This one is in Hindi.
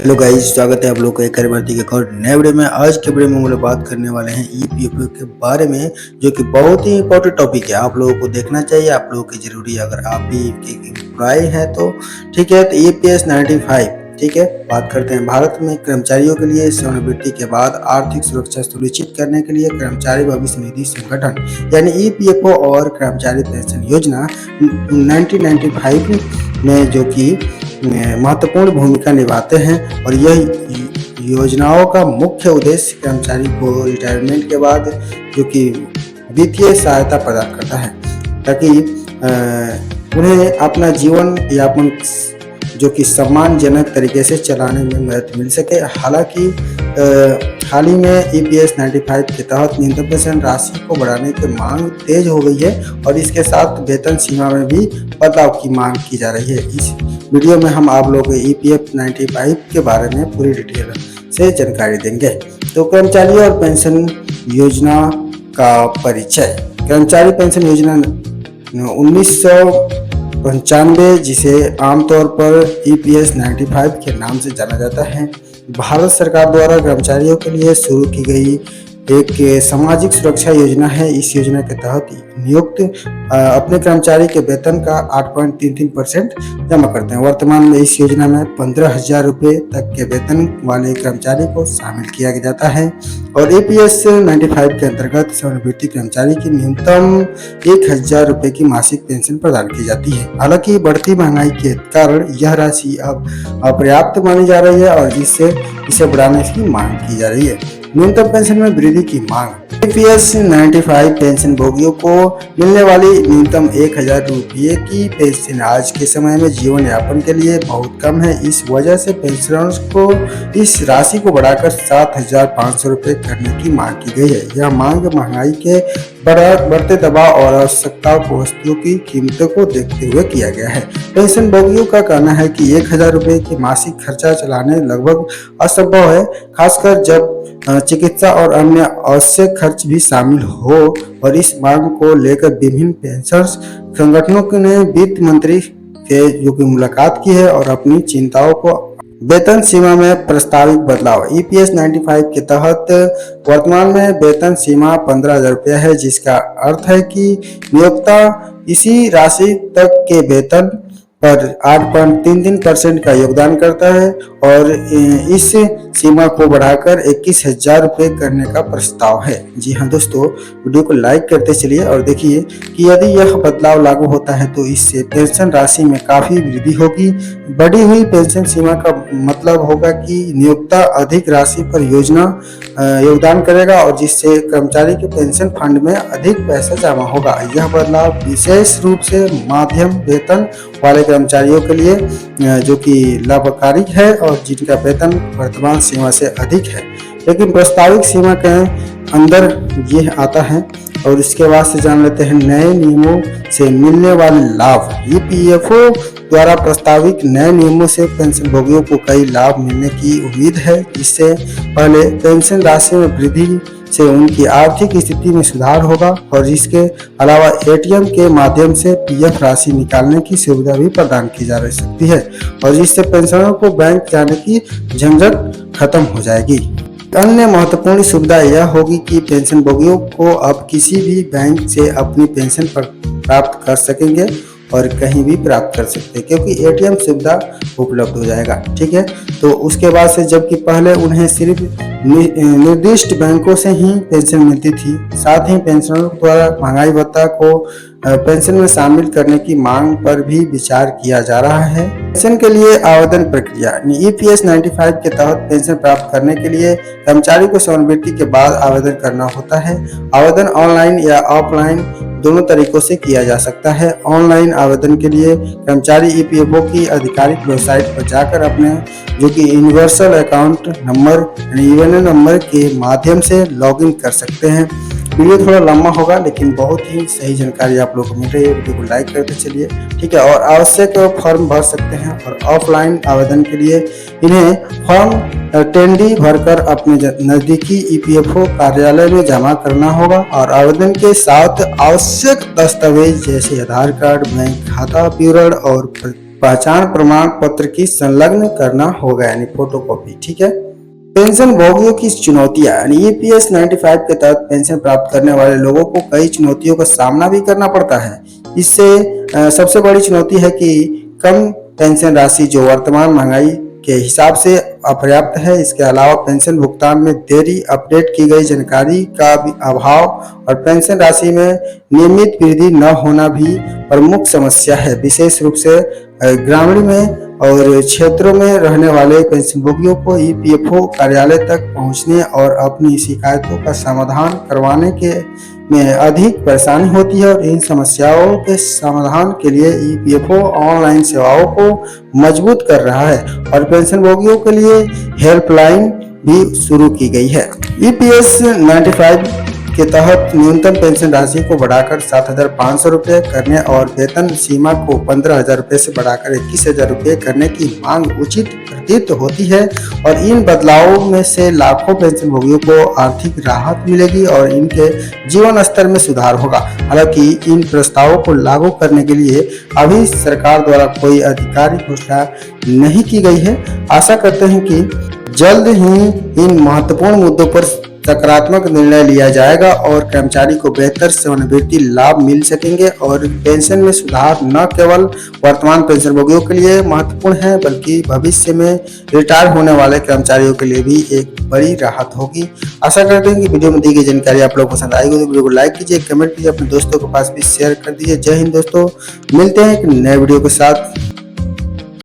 हेलो गाइस, स्वागत है आप लोग का एक भारतीय के एक और नए वीडियो में। आज के वीडियो में हम लोग बात करने वाले हैं ईपीएफओ के बारे में, जो कि बहुत ही इंपॉर्टेंट टॉपिक है। आप लोगों को देखना चाहिए, आप लोगों की जरूरी है अगर आप भी एम्प्लॉय हैं तो। ठीक है, तो ईपीएस 95, ठीक है, बात करते हैं। भारत में कर्मचारियों के लिए सेवानिवृत्ति के बाद आर्थिक सुरक्षा सुनिश्चित करने के लिए कर्मचारी भविष्य निधि संगठन यानी ईपीएफओ और कर्मचारी पेंशन योजना 1995 में जो कि महत्वपूर्ण भूमिका निभाते हैं। और यह योजनाओं का मुख्य उद्देश्य कर्मचारी को रिटायरमेंट के बाद जो कि वित्तीय सहायता प्रदान करता है, ताकि उन्हें अपना जीवन यापन जो कि सम्मानजनक तरीके से चलाने में मदद मिल सके। हालांकि हाल ही में ईपीएस 95 के तहत न्यूनतम पेंशन राशि को बढ़ाने की मांग तेज हो गई है और इसके साथ वेतन सीमा में भी बदलाव की मांग की जा रही है। इस वीडियो में हम आप लोगों को ईपीएफ 95 के बारे में पूरी डिटेल से जानकारी देंगे। तो कर्मचारी और पेंशन योजना का परिचय। कर्मचारी पेंशन योजना 1995, जिसे आमतौर पर ईपीएस 95 के नाम से जाना जाता है, भारत सरकार द्वारा कर्मचारियों के लिए शुरू की गई एक सामाजिक सुरक्षा योजना है। इस योजना के तहत नियुक्त अपने कर्मचारी के वेतन का 8.33% जमा करते हैं। वर्तमान में इस योजना में 15,000 रुपये तक के वेतन वाले कर्मचारी को शामिल किया जाता है। और ईपीएस 95 के अंतर्गत सेवानिवृत्ति कर्मचारी की न्यूनतम 1,000 रुपये की मासिक पेंशन प्रदान की जाती है। हालांकि बढ़ती महंगाई के कारण यह राशि अब अपर्याप्त मानी जा रही है और जिससे इसे बढ़ाने की मांग की जा रही है। न्यूनतम पेंशन में वृद्धि की मांग। ईपीएस 95 पेंशन भोगियों को मिलने वाली न्यूनतम 1,000 रुपये की पेंशन आज के समय में जीवन यापन के लिए बहुत कम है। इस वजह से पेंशनर्स को इस राशि को बढ़ाकर 7,500 रुपये करने की मांग की गई है। यह मांग महंगाई के बढ़ते दबाव और आवश्यकताओं को वस्तुओं की कीमतों को देखते हुए किया गया है। पेंशन भोगियों का कहना है कि 1,000 रुपये की मासिक खर्चा चलाने लगभग असंभव है, खासकर जब चिकित्सा और अन्य आवश्यक खर्च भी शामिल हो। और इस मांग को लेकर विभिन्न पेंशन संगठनों ने वित्त मंत्री से जो कि मुलाकात की है और अपनी चिंताओं को वेतन सीमा में प्रस्तावित बदलाव। ईपीएस 95 के तहत वर्तमान में वेतन सीमा 15,000 रुपये है, जिसका अर्थ है कि नियोक्ता इसी राशि तक के वेतन पर 8.33% का योगदान करता है और इस सीमा को बढ़ाकर 21,000 रुपये करने का प्रस्ताव है। जी हाँ दोस्तों, वीडियो को लाइक करते चलिए और देखिए कि यदि यह बदलाव लागू होता है तो इससे पेंशन राशि में काफ़ी वृद्धि होगी। बढ़ी हुई पेंशन सीमा का मतलब होगा कि नियोक्ता अधिक राशि पर योगदान करेगा और जिससे कर्मचारी के पेंशन फंड में अधिक पैसा जमा होगा। यह बदलाव विशेष रूप से मध्यम वेतन वाले कर्मचारियों के लिए जो कि लाभकारी है और जिनका वेतन वर्तमान सीमा से अधिक है, लेकिन प्रस्तावित सीमा के अंदर यह आता है। और इसके बाद से जान लेते हैं नए नियमों से मिलने वाले लाभ। ईपीएफओ द्वारा प्रस्तावित नए नियमों से पेंशन भोगियों को कई लाभ मिलने की उम्मीद है। इससे पहले पेंशन राशि में वृद्धि से उनकी आर्थिक स्थिति में सुधार होगा और इसके अलावा एटीएम के माध्यम से पीएफ राशि निकालने की सुविधा भी प्रदान की जा सकती है और जिससे पेंशनरों को बैंक जाने की झंझट खत्म हो जाएगी। अन्य महत्वपूर्ण सुविधा यह होगी कि पेंशन भोगियों को अब किसी भी बैंक से अपनी पेंशन प्राप्त कर सकेंगे और कहीं भी प्राप्त कर सकते हैं, क्योंकि एटीएम सुविधा उपलब्ध हो जाएगा। ठीक है, तो उसके बाद से जबकि पहले उन्हें सिर्फ निर्दिष्ट बैंकों से ही पेंशन मिलती थी। साथ ही पेंशनरों द्वारा महंगाई भत्ता को पेंशन में शामिल करने की मांग पर भी विचार किया जा रहा है। पेंशन के लिए आवेदन प्रक्रिया। ईपीएस 95 के तहत पेंशन प्राप्त करने के लिए कर्मचारी को सेवानिवृत्ति के बाद आवेदन करना होता है। आवेदन ऑनलाइन या ऑफलाइन दोनों तरीकों से किया जा सकता है। ऑनलाइन आवेदन के लिए कर्मचारी ईपीएफओ की आधिकारिक वेबसाइट पर जाकर अपने जो कि universal account number UNA number के माध्यम से लॉगिन कर सकते हैं। वीडियो थोड़ा लंबा होगा लेकिन बहुत ही सही जानकारी आप लोगों को मिल रही है। वीडियो को लाइक करते चलिए, ठीक है। और आवश्यक फॉर्म भर सकते हैं और ऑफलाइन आवेदन के लिए इन्हें फॉर्म 10D भरकर अपने नजदीकी ईपीएफओ कार्यालय में जमा करना होगा और आवेदन के साथ आवश्यक दस्तावेज जैसे आधार कार्ड, बैंक खाता विवरण और पहचान प्रमाण पत्र की संलग्न करना होगा, यानी फोटोकॉपी। ठीक है। पेंशन भोगियों की चुनौतियां, यानी ईपीएस 95 के तहत पेंशन प्राप्त करने वाले लोगों को कई चुनौतियों का सामना भी करना पड़ता है। इससे सबसे बड़ी चुनौती है कि कम पेंशन राशि जो वर्तमान महंगाई के हिसाब से अपर्याप्त है। इसके अलावा पेंशन भुगतान में देरी, अपडेट की गई जानकारी का भी अभाव और पेंशन राशि में नियमित वृद्धि न होना भी प्रमुख समस्या है। विशेष रूप से ग्रामीण में और क्षेत्रों में रहने वाले पेंशनभोगियों को ईपीएफओ कार्यालय तक पहुंचने और अपनी शिकायतों का समाधान करवाने के में अधिक परेशानी होती है और इन समस्याओं के समाधान के लिए ईपीएफओ ऑनलाइन सेवाओं को मजबूत कर रहा है और पेंशनभोगियों के लिए हेल्पलाइन भी शुरू की गई है। ईपीएस 95 के तहत न्यूनतम पेंशन राशि को बढ़ाकर 7,500 रुपये करने और वेतन सीमा को 15,000 रुपये से बढ़ाकर 21,000 रुपये करने की मांग उचित प्रतीत होती है और इन बदलावों में से लाखों पेंशनभोगियों को आर्थिक राहत मिलेगी और इनके जीवन स्तर में सुधार होगा। हालांकि इन प्रस्तावों को लागू करने के लिए अभी सरकार द्वारा कोई आधिकारिक घोषणा नहीं की गई है। आशा करते हैं कि जल्द ही इन महत्वपूर्ण मुद्दों पर सकारात्मक निर्णय लिया जाएगा और कर्मचारी को बेहतर सेवानिवृत्ति लाभ मिल सकेंगे और पेंशन में सुधार न केवल वर्तमान पेंशनभोगियों के लिए महत्वपूर्ण है बल्कि भविष्य में रिटायर होने वाले कर्मचारियों के लिए भी एक बड़ी राहत होगी। आशा करते हैं कि वीडियो में दी गई जानकारी आप लोगों को पसंद आएगी तो वीडियो को लाइक कीजिए, कमेंट कीजिए, अपने दोस्तों के पास भी शेयर कर दीजिए। जय हिंद दोस्तों, मिलते हैं एक नए वीडियो के साथ।